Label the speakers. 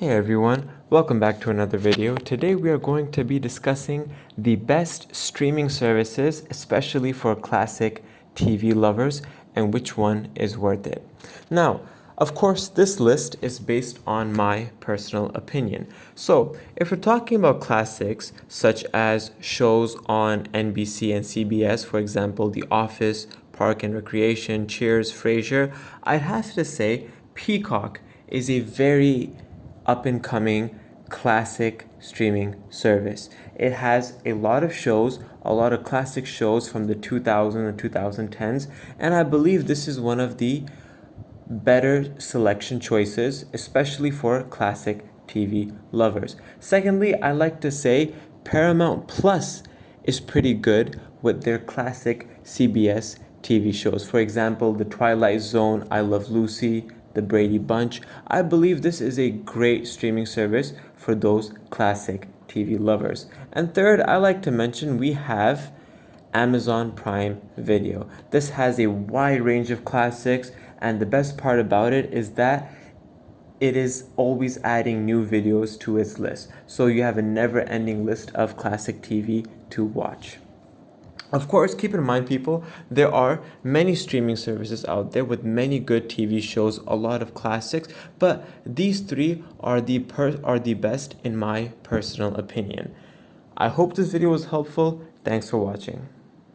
Speaker 1: Hey everyone, welcome back to another video. Today we are going to be discussing the best streaming services, especially for classic TV lovers, and which one is worth it. Now, of course, this list is based on my personal opinion. So, if we're talking about classics such as shows on NBC and CBS, for example, The Office, Park and Recreation, Cheers, Frasier, I'd have to say Peacock is a very up and coming classic streaming service. It has a lot of shows, a lot of classic shows from the 2000s and 2010s, and I believe this is one of the better selection choices, especially for classic TV lovers. Secondly, I like to say Paramount Plus is pretty good with their classic CBS TV shows. For example, The Twilight Zone, I Love Lucy, The Brady Bunch. I believe this is a great streaming service for those classic TV lovers. And third, I like to mention we have Amazon Prime Video. This has a wide range of classics, and the best part about it is that it is always adding new videos to its list. So you have a never-ending list of classic TV to watch. Of course, keep in mind, people, there are many streaming services out there with many good TV shows, a lot of classics, but these three are the best in my personal opinion. I hope this video was helpful. Thanks for watching.